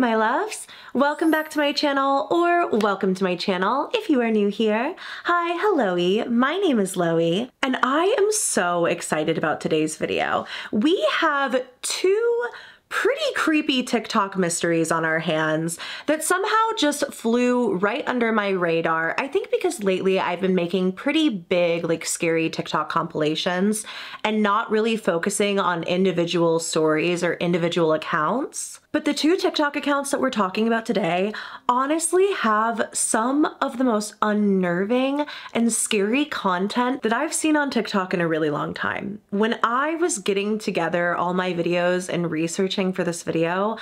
my loves. Welcome back to my channel, or welcome to my channel if you are new here. Hi, hello-y. My name is Loey, and I am so excited about today's video. We have two pretty creepy TikTok mysteries on our hands that somehow just flew right under my radar. I think because lately I've been making pretty big, like scary TikTok compilations and not really focusing on individual stories or individual accounts. But the two TikTok accounts that we're talking about today honestly have some of the most unnerving and scary content that I've seen on TikTok in a really long time. When I was getting together all my videos and researching for this video,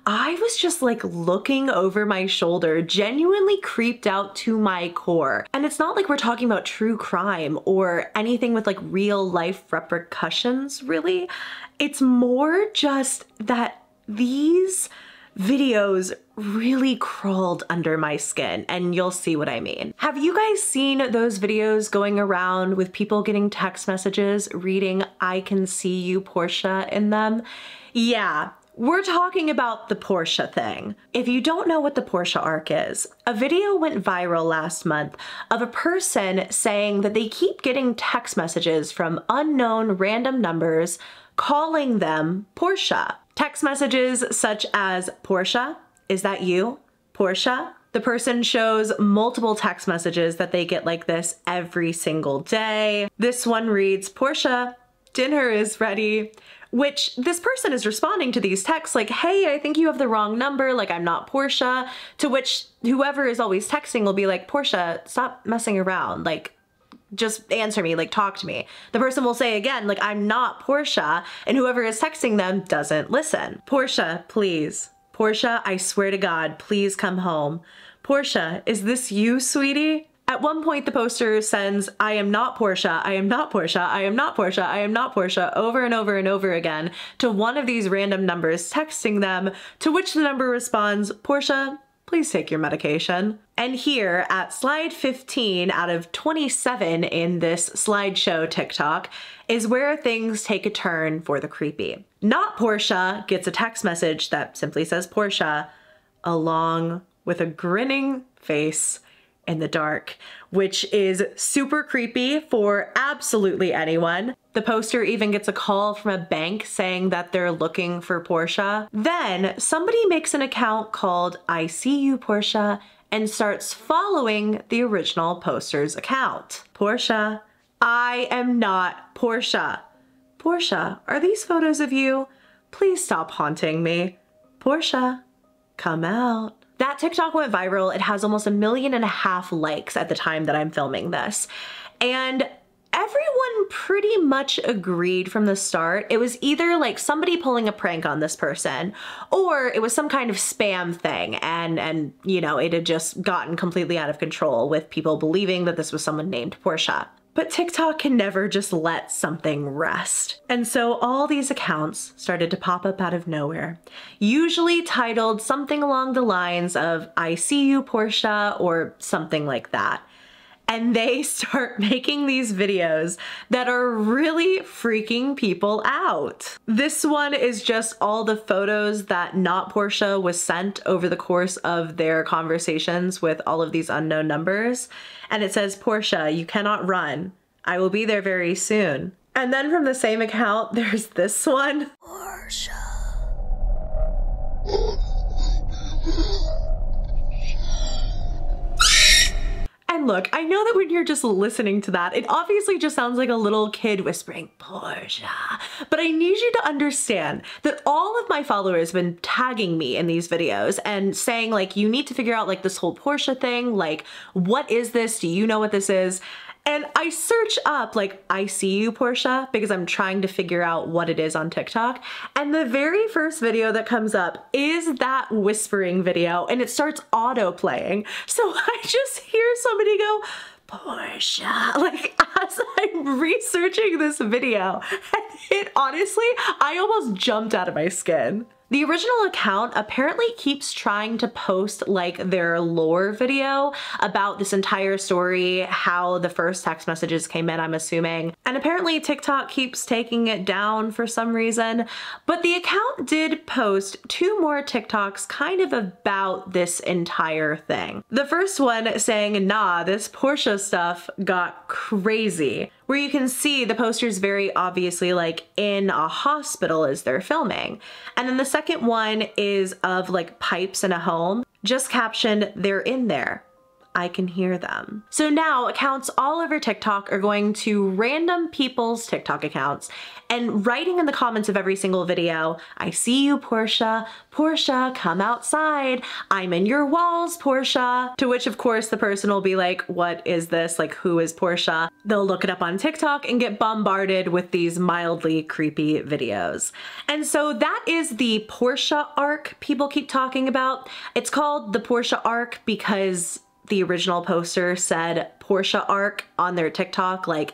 I was just like looking over my shoulder, genuinely creeped out to my core. And it's not like we're talking about true crime or anything with like real life repercussions, really. It's more just that these videos really crawled under my skin, and you'll see what I mean. Have you guys seen those videos going around with people getting text messages reading "I can see you, Portia" in them? Yeah. We're talking about the Porsche thing. If you don't know what the Porsche Arc is, a video went viral last month of a person saying that they keep getting text messages from unknown random numbers calling them Porsche. Text messages such as, "Portia, is that you? Portia?" The person shows multiple text messages that they get like this every single day. This one reads, "Portia, dinner is ready," which this person is responding to these texts like, "Hey, I think you have the wrong number, like I'm not Portia," to which whoever is always texting will be like, "Portia, stop messing around, like just answer me, like talk to me." The person will say again, like, "I'm not Portia," and whoever is texting them doesn't listen. "Portia, please. Portia, I swear to God, please come home. Portia, is this you, sweetie?" At one point, the poster sends, "I am not Portia, I am not Portia, I am not Portia, I am not Portia," over and over and over again to one of these random numbers texting them, to which the number responds, "Portia, please take your medication." And here at slide 15 out of 27 in this slideshow TikTok is where things take a turn for the creepy. Not Portia gets a text message that simply says Portia, along with a grinning face in the dark, which is super creepy for absolutely anyone. The poster even gets a call from a bank saying that they're looking for Portia. Then somebody makes an account called "I See You, Portia" and starts following the original poster's account. "Portia, I am not Portia. Portia, are these photos of you? Please stop haunting me. Portia, come out." That TikTok went viral. It has almost 1.5 million likes at the time that I'm filming this. And everyone pretty much agreed from the start. It was either like somebody pulling a prank on this person, or it was some kind of spam thing, and you know, it had just gotten completely out of control with people believing that this was someone named Portia. But TikTok can never just let something rest. And so all these accounts started to pop up out of nowhere, usually titled something along the lines of "I see you, Portia," or something like that. And they start making these videos that are really freaking people out. This one is just all the photos that not Portia was sent over the course of their conversations with all of these unknown numbers. And it says, "Portia, you cannot run. I will be there very soon." And then from the same account, there's this one. "Portia. And look, I know that when you're just listening to that, it obviously just sounds like a little kid whispering, "Portia." But I need you to understand that all of my followers have been tagging me in these videos and saying like, you need to figure out like this whole Portia thing. Like, what is this? Do you know what this is? And I search up like "I see you, Portia," because I'm trying to figure out what it is on TikTok. And the very first video that comes up is that whispering video, and it starts auto playing. So I just hear somebody go, "Portia," like as I'm researching this video. And it honestly, I almost jumped out of my skin. The original account apparently keeps trying to post like their lore video about this entire story, how the first text messages came in, I'm assuming. And apparently TikTok keeps taking it down for some reason. But the account did post 2 more TikToks kind of about this entire thing. The first one saying, nah, this Porsche stuff got crazy, where you can see the posters very obviously like in a hospital as they're filming. And then the second one is of like pipes in a home, just captioned, they're in there. I can hear them. So now accounts all over TikTok are going to random people's TikTok accounts and writing in the comments of every single video, I see you, Portia. Portia, come outside. I'm in your walls, Portia. To which of course the person will be like, what is this? Like, who is Portia? They'll look it up on TikTok and get bombarded with these mildly creepy videos. And so that is the Portia Arc people keep talking about. It's called the Portia Arc because the original poster said Portia Arc on their TikTok, like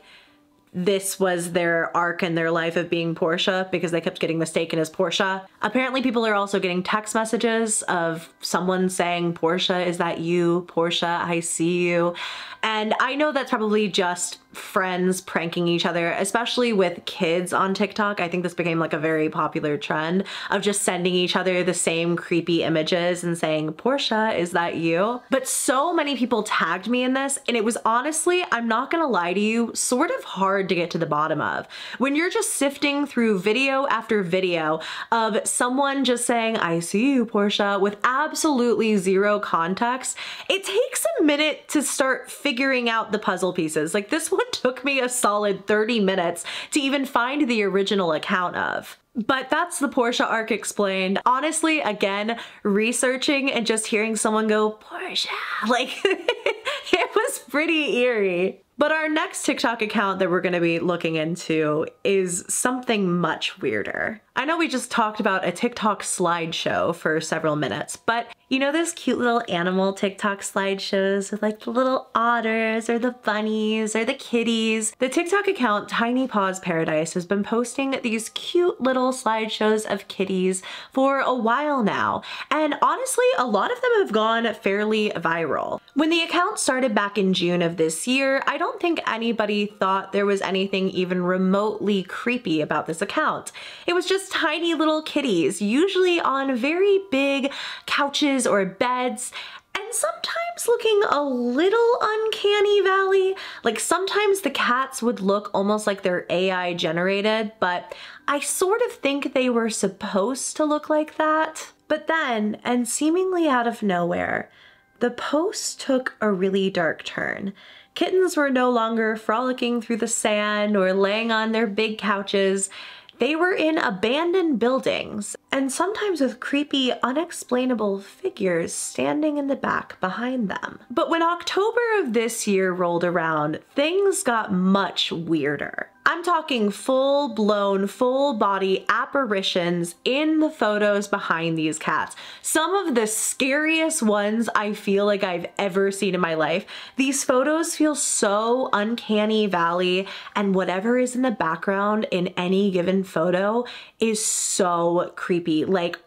this was their arc in their life of being Portia because they kept getting mistaken as Portia. Apparently people are also getting text messages of someone saying, Portia, is that you? Portia, I see you. And I know that's probably just friends pranking each other, especially with kids on TikTok. I think this became like a very popular trend of just sending each other the same creepy images and saying, Portia, is that you? But so many people tagged me in this, and it was honestly, I'm not gonna lie to you, sort of hard to get to the bottom of. When you're just sifting through video after video of someone just saying, I see you, Portia, with absolutely zero context, it takes a minute to start figuring out the puzzle pieces. Like this one took me a solid 30 minutes to even find the original account of. But that's the Portia Arc explained. Honestly, again, researching and just hearing someone go, Portia, like it was pretty eerie. But our next TikTok account that we're gonna be looking into is something much weirder. I know we just talked about a TikTok slideshow for several minutes, but you know those cute little animal TikTok slideshows with like the little otters or the bunnies or the kitties? The TikTok account TinyPawsParadise has been posting these cute little slideshows of kitties for a while now, and honestly, a lot of them have gone fairly viral. When the account started back in June of this year, I don't think anybody thought there was anything even remotely creepy about this account. It was just tiny little kitties, usually on very big couches or beds, and sometimes looking a little uncanny valley. Like sometimes the cats would look almost like they're AI generated, but I sort of think they were supposed to look like that. But then, and seemingly out of nowhere, the post took a really dark turn. Kittens were no longer frolicking through the sand or laying on their big couches. They were in abandoned buildings, and sometimes with creepy, unexplainable figures standing in the back behind them. But when October of this year rolled around, things got much weirder. I'm talking full-blown, full-body apparitions in the photos behind these cats. Some of the scariest ones I feel like I've ever seen in my life. These photos feel so uncanny valley, and whatever is in the background in any given photo is so creepy. Like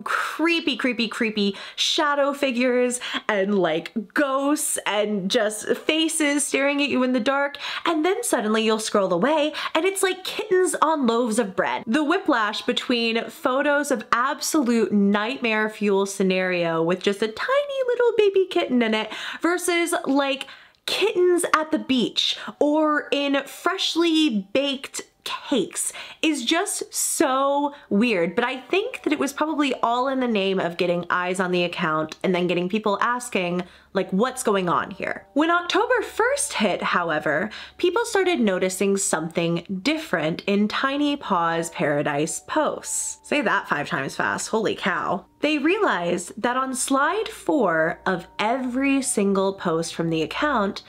creepy, creepy, creepy shadow figures and like ghosts and just faces staring at you in the dark. And then suddenly you'll scroll away and it's like kittens on loaves of bread. The whiplash between photos of absolute nightmare fuel scenario with just a tiny little baby kitten in it versus like kittens at the beach or in freshly baked cakes is just so weird. But I think that it was probably all in the name of getting eyes on the account and then getting people asking, like, what's going on here? When October 1st hit, however, people started noticing something different in TinyPawsParadise posts. Say that 5 times fast, holy cow. They realized that on slide 4 of every single post from the account,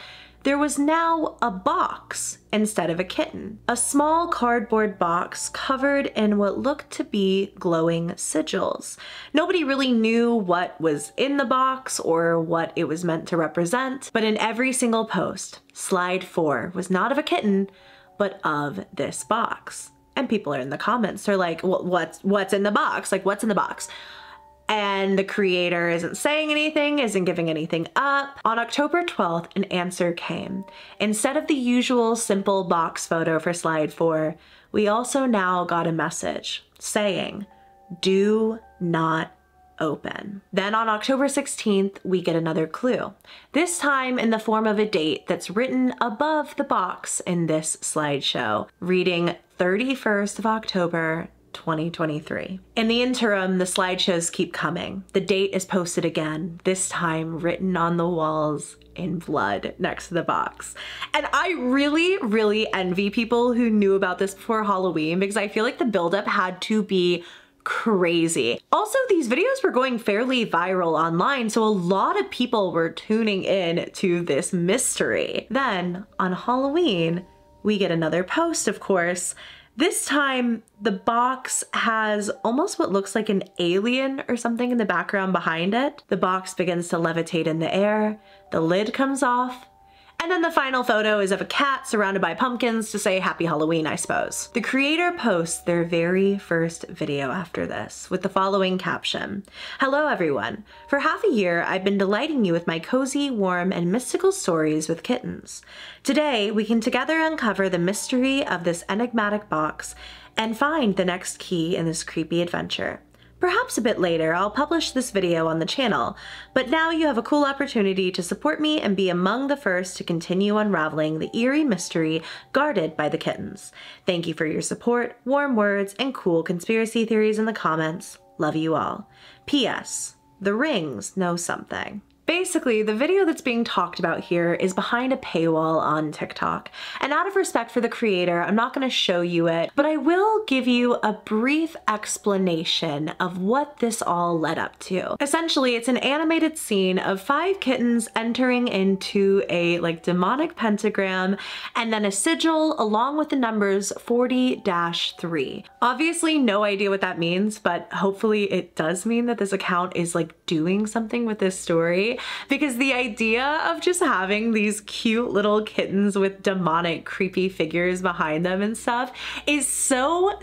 there was now a box instead of a kitten. A small cardboard box covered in what looked to be glowing sigils. Nobody really knew what was in the box or what it was meant to represent, but in every single post, slide 4 was not of a kitten, but of this box. And people are in the comments. They're like, what's in the box? Like, what's in the box? And the creator isn't saying anything, isn't giving anything up. On October 12th, an answer came. Instead of the usual simple box photo for slide 4, we also now got a message saying, do not open. Then on October 16th, we get another clue, this time in the form of a date that's written above the box in this slideshow, reading 31st of October, 2023. In the interim, the slideshows keep coming. The date is posted again, this time written on the walls in blood next to the box. And I really, really envy people who knew about this before Halloween, because I feel like the buildup had to be crazy. Also, these videos were going fairly viral online, so a lot of people were tuning in to this mystery. Then on Halloween, we get another post, of course. This time, the box has almost what looks like an alien or something in the background behind it. The box begins to levitate in the air, the lid comes off, and then the final photo is of a cat surrounded by pumpkins to say Happy Halloween, I suppose. The creator posts their very first video after this with the following caption. Hello everyone. For half a year, I've been delighting you with my cozy, warm, and mystical stories with kittens. Today, we can together uncover the mystery of this enigmatic box and find the next key in this creepy adventure. Perhaps a bit later, I'll publish this video on the channel, but now you have a cool opportunity to support me and be among the first to continue unraveling the eerie mystery guarded by the kittens. Thank you for your support, warm words, and cool conspiracy theories in the comments. Love you all. P.S. The rings know something. Basically, the video that's being talked about here is behind a paywall on TikTok. And out of respect for the creator, I'm not going to show you it, but I will give you a brief explanation of what this all led up to. Essentially, it's an animated scene of 5 kittens entering into a demonic pentagram and then a sigil along with the numbers 40-3. Obviously, no idea what that means, but hopefully it does mean that this account is doing something with this story. Because the idea of just having these cute little kittens with demonic, creepy figures behind them and stuff is so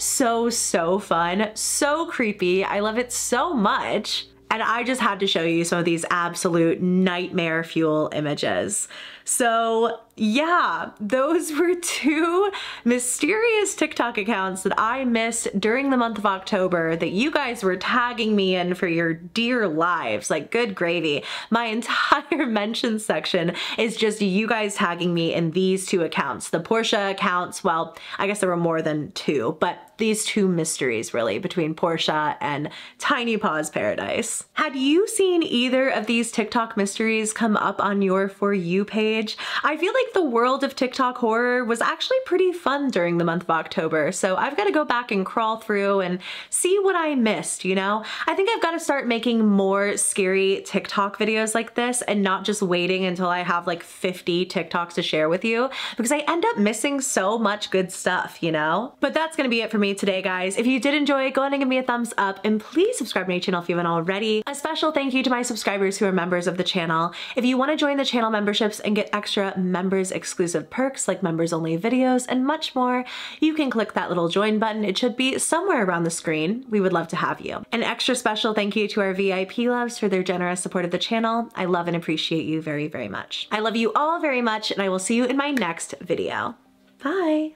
fun, so creepy. I love it so much. And I just had to show you some of these absolute nightmare fuel images. So yeah, those were 2 mysterious TikTok accounts that I missed during the month of October that you guys were tagging me in for your dear lives. Good gravy. My entire mention section is just you guys tagging me in these 2 accounts. The Portia accounts, well, I guess there were more than 2, but these 2 mysteries really between Portia and TinyPawsParadise. Had you seen either of these TikTok mysteries come up on your For You page? I feel like the world of TikTok horror was actually pretty fun during the month of October, so I've got to go back and crawl through and see what I missed, you know? I think I've got to start making more scary TikTok videos like this and not just waiting until I have 50 TikToks to share with you, because I end up missing so much good stuff, you know? But that's gonna be it for me today, guys. If you did enjoy, go ahead and give me a thumbs up and please subscribe to my channel if you haven't already. A special thank you to my subscribers who are members of the channel. If you want to join the channel memberships and get extra members exclusive perks like members only videos and much more, you can click that little join button. It should be somewhere around the screen. We would love to have you. An extra special thank you to our VIP loves for their generous support of the channel. I love and appreciate you very, very much. I love you all very much, and I will see you in my next video. Bye.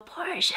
Portia.